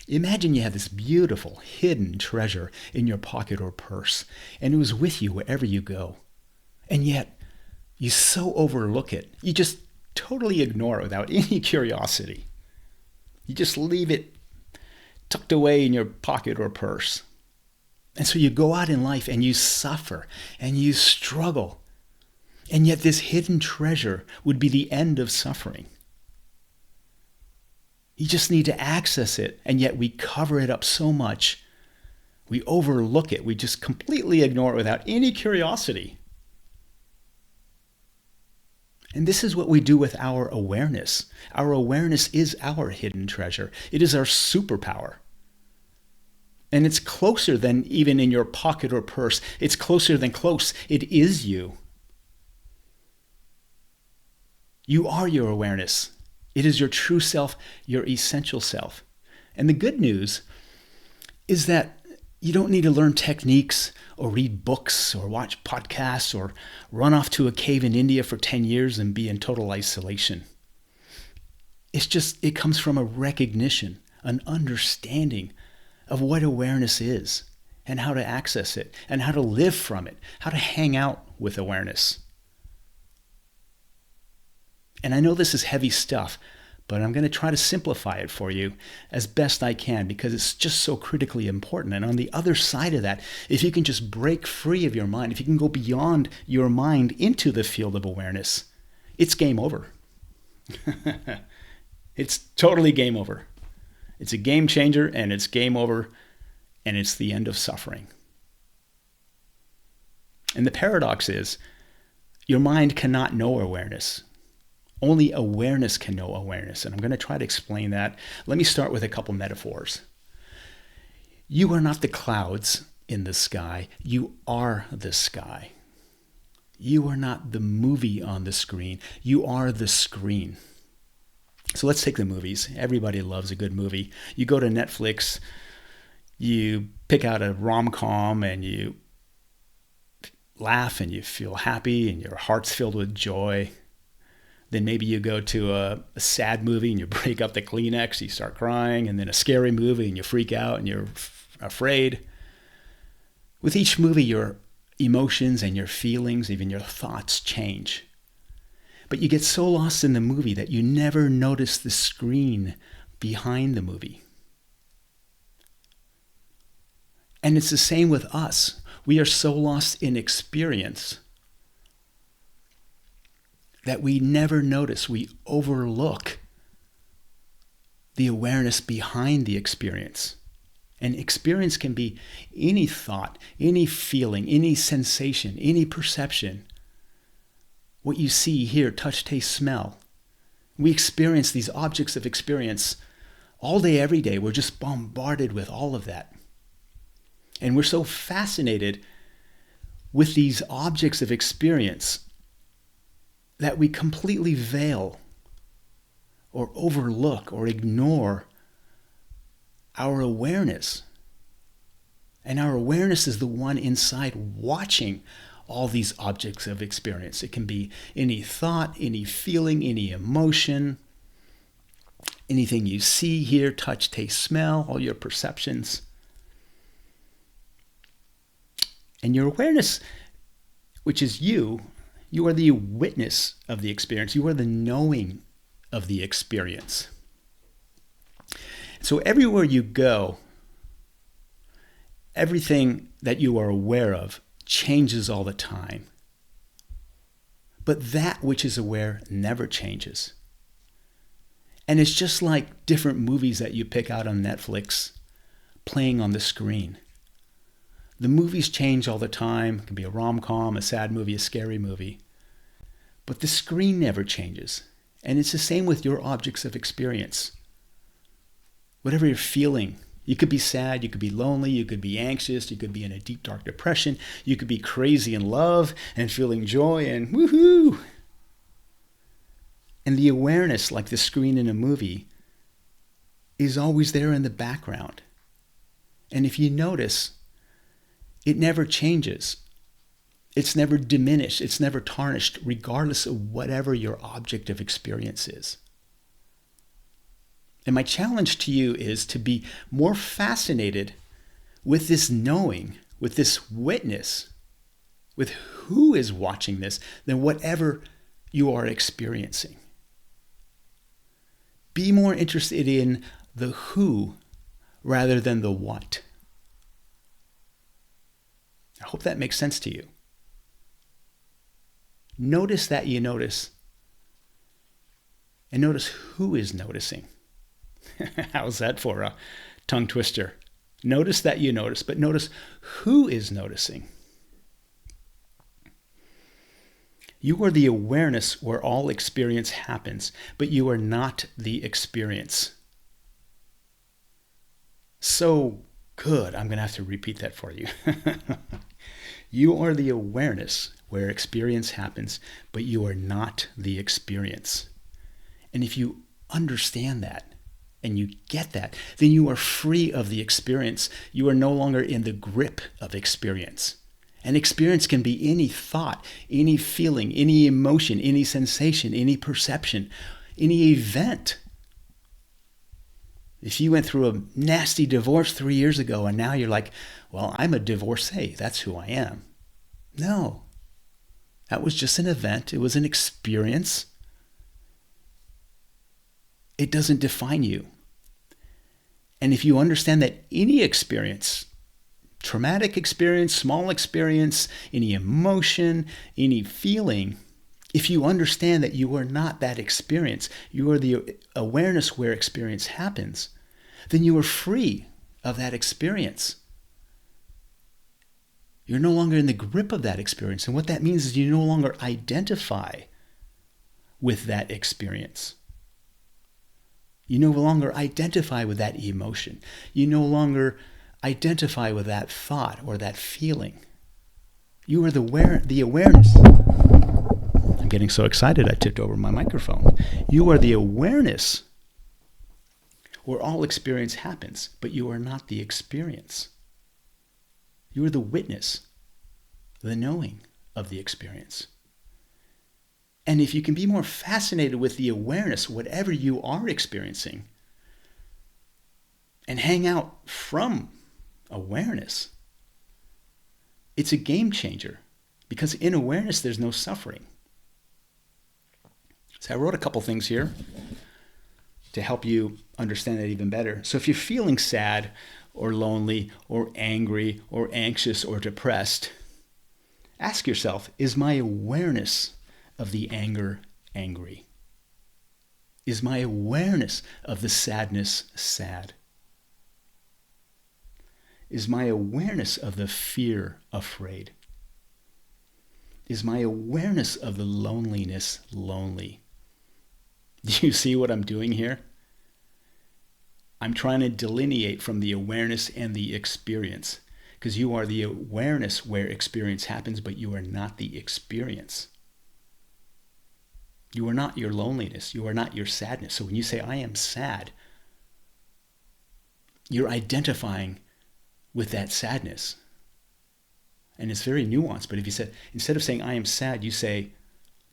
Imagine you had this beautiful hidden treasure in your pocket or purse, and it was with you wherever you go. And yet, you so overlook it. You just totally ignore it without any curiosity. You just leave it tucked away in your pocket or purse. And so you go out in life and you suffer and you struggle. And yet this hidden treasure would be the end of suffering. You just need to access it, and yet we cover it up so much. We overlook it. We just completely ignore it without any curiosity. And this is what we do with our awareness. Our awareness is our hidden treasure. It is our superpower. And it's closer than even in your pocket or purse. It's closer than close. It is you. You are your awareness. It is your true self, your essential self. And the good news is that you don't need to learn techniques or read books or watch podcasts or run off to a cave in India for 10 years and be in total isolation. It comes from a recognition, an understanding of what awareness is and how to access it and how to live from it, how to hang out with awareness. And I know this is heavy stuff, but I'm going to try to simplify it for you as best I can because it's just so critically important. And on the other side of that, if you can just break free of your mind, if you can go beyond your mind into the field of awareness, it's game over. It's totally game over. It's a game changer, and it's game over, and it's the end of suffering. And the paradox is, your mind cannot know awareness. Only awareness can know awareness. And I'm going to try to explain that. Let me start with a couple metaphors. You are not the clouds in the sky. You are the sky. You are not the movie on the screen. You are the screen. So let's take the movies. Everybody loves a good movie. You go to Netflix, you pick out a rom-com, and you laugh and you feel happy and your heart's filled with joy. Then maybe you go to a sad movie and you break up the Kleenex, you start crying, and then a scary movie and you freak out and you're afraid. With each movie, your emotions and your feelings, even your thoughts change. But you get so lost in the movie that you never notice the screen behind the movie. And it's the same with us. We are so lost in experience that we never notice, we overlook the awareness behind the experience. And experience can be any thought, any feeling, any sensation, any perception. What you see, hear, touch, taste, smell. We experience these objects of experience all day, every day. We're just bombarded with all of that. And we're so fascinated with these objects of experience that we completely veil or overlook or ignore our awareness. And our awareness is the one inside watching all these objects of experience. It can be any thought, any feeling, any emotion, anything you see, hear, touch, taste, smell, all your perceptions. And your awareness, which is you are the witness of the experience. You are the knowing of the experience. So everywhere you go, everything that you are aware of changes all the time. But that which is aware never changes. And it's just like different movies that you pick out on Netflix playing on the screen. The movies change all the time. It can be a rom-com, a sad movie, a scary movie. But the screen never changes. And it's the same with your objects of experience. Whatever you're feeling, you could be sad, you could be lonely, you could be anxious, you could be in a deep, dark depression, you could be crazy in love and feeling joy and woohoo. And the awareness, like the screen in a movie, is always there in the background. And if you notice, it never changes. It's never diminished. It's never tarnished, regardless of whatever your object of experience is. And my challenge to you is to be more fascinated with this knowing, with this witness, with who is watching this than whatever you are experiencing. Be more interested in the who rather than the what. I hope that makes sense to you. Notice that you notice, and notice who is noticing. How's that for a tongue twister? Notice that you notice, but notice who is noticing. You are the awareness where all experience happens, but you are not the experience. So good. I'm going to have to repeat that for you. You are the awareness where experience happens, but you are not the experience. And if you understand that and you get that, then you are free of the experience. You are no longer in the grip of experience. And experience can be any thought, any feeling, any emotion, any sensation, any perception, any event. If you went through a nasty divorce 3 years ago and now you're like, well, I'm a divorcee, that's who I am. No, that was just an event. It was an experience. It doesn't define you. And if you understand that any experience, traumatic experience, small experience, any emotion, any feeling, if you understand that you are not that experience, you are the awareness where experience happens, then you are free of that experience. You're no longer in the grip of that experience. And what that means is you no longer identify with that experience. You no longer identify with that emotion. You no longer identify with that thought or that feeling. You are the awareness. I'm getting so excited I tipped over my microphone. You are the awareness where all experience happens, but you are not the experience. You are the witness, the knowing of the experience. And if you can be more fascinated with the awareness, whatever you are experiencing, and hang out from awareness, it's a game changer, because in awareness there's no suffering. So I wrote a couple things here to help you understand that even better. So if you're feeling sad or lonely or angry or anxious or depressed, ask yourself, is my awareness of the anger angry? Is my awareness of the sadness sad? Is my awareness of the fear afraid? Is my awareness of the loneliness lonely? Do you see what I'm doing here? I'm trying to delineate from the awareness and the experience, because you are the awareness where experience happens, but you are not the experience. You are not your loneliness. You are not your sadness. So when you say, I am sad, you're identifying with that sadness. And it's very nuanced, but if you said, instead of saying, I am sad, you say,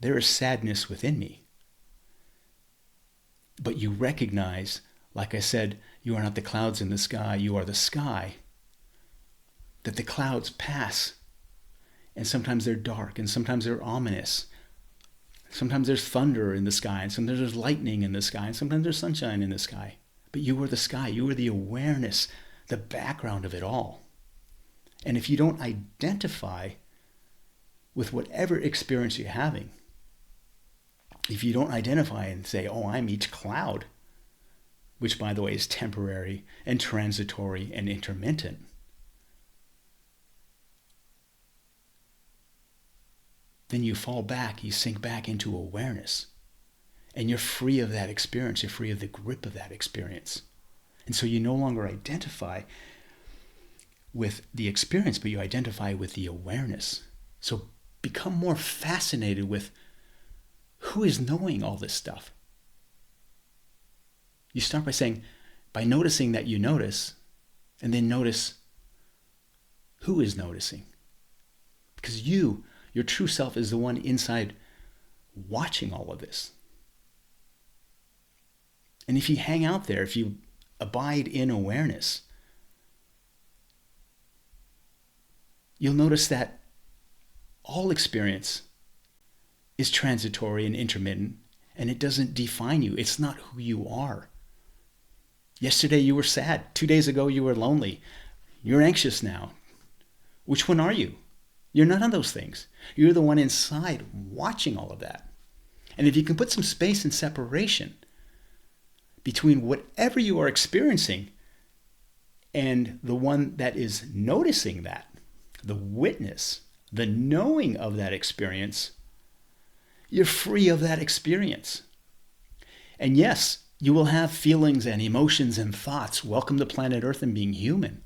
there is sadness within me. But you recognize, like I said, you are not the clouds in the sky, you are the sky. That the clouds pass, and sometimes they're dark, and sometimes they're ominous. Sometimes there's thunder in the sky, and sometimes there's lightning in the sky, and sometimes there's sunshine in the sky. But you are the sky, you are the awareness, the background of it all. And if you don't identify with whatever experience you're having, if you don't identify and say, oh, I'm each cloud, which by the way is temporary and transitory and intermittent, then you fall back, you sink back into awareness, and you're free of that experience, you're free of the grip of that experience. And so you no longer identify with the experience, but you identify with the awareness. So become more fascinated with who is knowing all this stuff. You start by noticing that you notice, and then notice who is noticing. Because your true self is the one inside watching all of this. And if you hang out there, if you abide in awareness, you'll notice that all experience is transitory and intermittent, and it doesn't define you. It's not who you are. Yesterday you were sad. 2 days ago you were lonely. You're anxious now. Which one are you? You're none of those things. You're the one inside watching all of that. And if you can put some space and separation between whatever you are experiencing and the one that is noticing that, the witness, the knowing of that experience, you're free of that experience. And yes, you will have feelings and emotions and thoughts. Welcome to planet Earth and being human.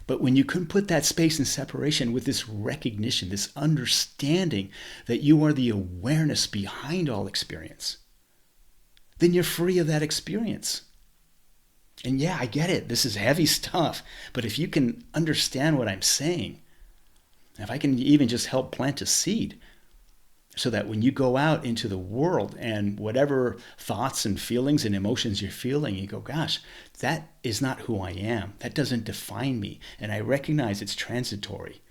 But when you can put that space and separation with this recognition, this understanding that you are the awareness behind all experience, then you're free of that experience. And yeah, I get it. This is heavy stuff. But if you can understand what I'm saying, if I can even just help plant a seed so that when you go out into the world and whatever thoughts and feelings and emotions you're feeling, you go, gosh, that is not who I am. That doesn't define me. And I recognize it's transitory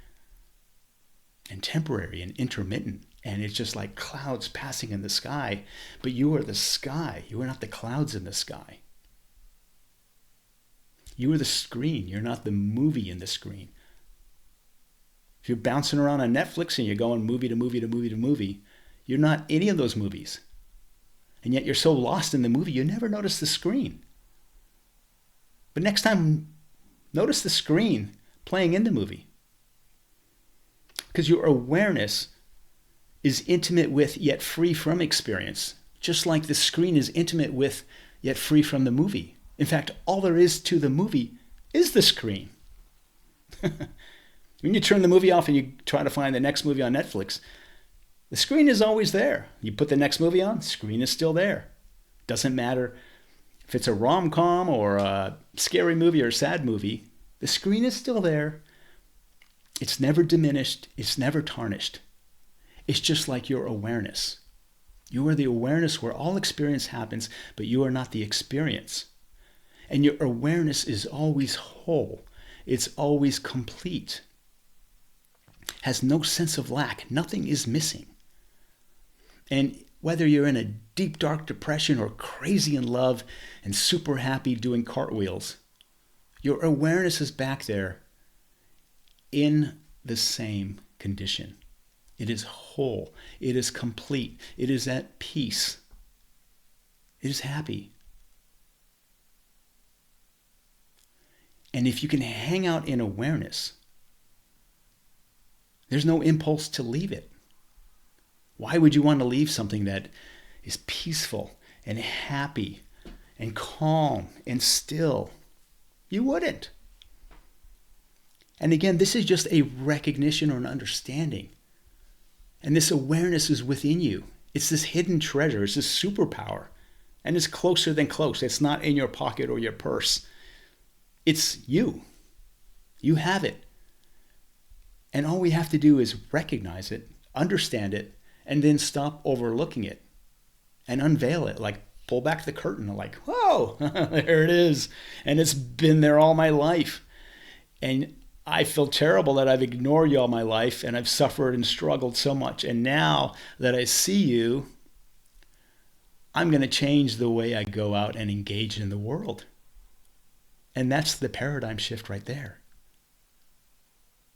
and temporary and intermittent. And it's just like clouds passing in the sky. But you are the sky. You are not the clouds in the sky. You are the screen. You're not the movie in the screen. If you're bouncing around on Netflix and you're going movie to movie to movie to movie, you're not any of those movies. And yet you're so lost in the movie, you never notice the screen. But next time, notice the screen playing in the movie. Because your awareness is intimate with yet free from experience, just like the screen is intimate with yet free from the movie. In fact, all there is to the movie is the screen. When you turn the movie off and you try to find the next movie on Netflix, the screen is always there. You put the next movie on, the screen is still there. Doesn't matter if it's a rom-com or a scary movie or a sad movie, the screen is still there. It's never diminished. It's never tarnished. It's just like your awareness. You are the awareness where all experience happens, but you are not the experience. And your awareness is always whole. It's always complete. Has no sense of lack. Nothing is missing. And whether you're in a deep, dark depression or crazy in love and super happy doing cartwheels, your awareness is back there in the same condition. It is whole. It is complete. It is at peace. It is happy. And if you can hang out in awareness, there's no impulse to leave it. Why would you want to leave something that is peaceful and happy and calm and still? You wouldn't. And again, this is just a recognition or an understanding. And this awareness is within you. It's this hidden treasure. It's this superpower. And it's closer than close. It's not in your pocket or your purse. It's you. You have it. And all we have to do is recognize it, understand it, and then stop overlooking it and unveil it. Like pull back the curtain, like, whoa, there it is. And it's been there all my life. And I feel terrible that I've ignored you all my life and I've suffered and struggled so much. And now that I see you, I'm going to change the way I go out and engage in the world. And that's the paradigm shift right there.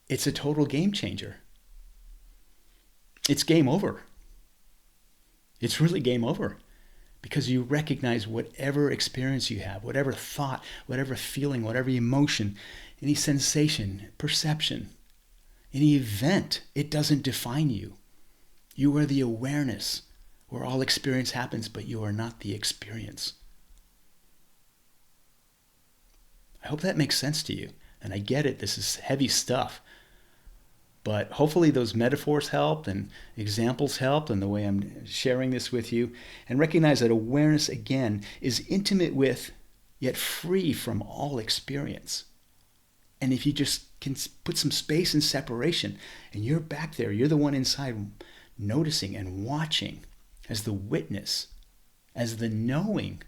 It's a total game changer. It's game over. It's really game over because you recognize whatever experience you have, whatever thought, whatever feeling, whatever emotion, any sensation, perception, any event, it doesn't define you. You are the awareness where all experience happens, but you are not the experience. I hope that makes sense to you. And I get it, this is heavy stuff. But hopefully those metaphors helped and examples helped and the way I'm sharing this with you. And recognize that awareness, again, is intimate with, yet free from all experience. And if you just can put some space and separation, and you're back there, you're the one inside noticing and watching as the witness, as the knowing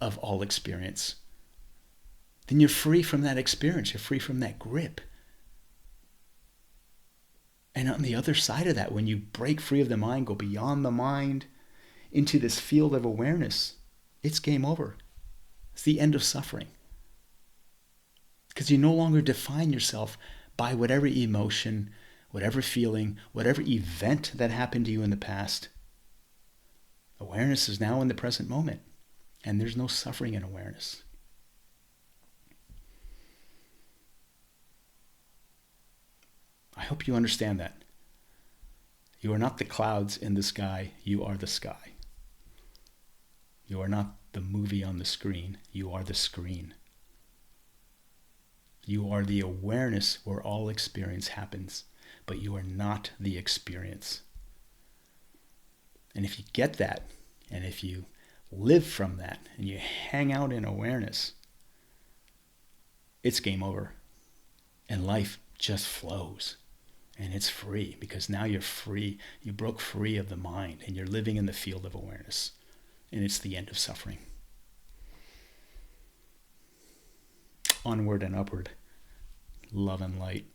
of all experience, then you're free from that experience. You're free from that grip. And on the other side of that, when you break free of the mind, go beyond the mind into this field of awareness, it's game over. It's the end of suffering. Because you no longer define yourself by whatever emotion, whatever feeling, whatever event that happened to you in the past. Awareness is now in the present moment, and there's no suffering in awareness. I hope you understand that. You are not the clouds in the sky, you are the sky. You are not the movie on the screen, you are the screen. You are the awareness where all experience happens, but you are not the experience. And if you get that, and if you live from that, and you hang out in awareness, it's game over. And life just flows. And it's free, because now you're free. You broke free of the mind, and you're living in the field of awareness. And it's the end of suffering. Onward and upward. Love and light.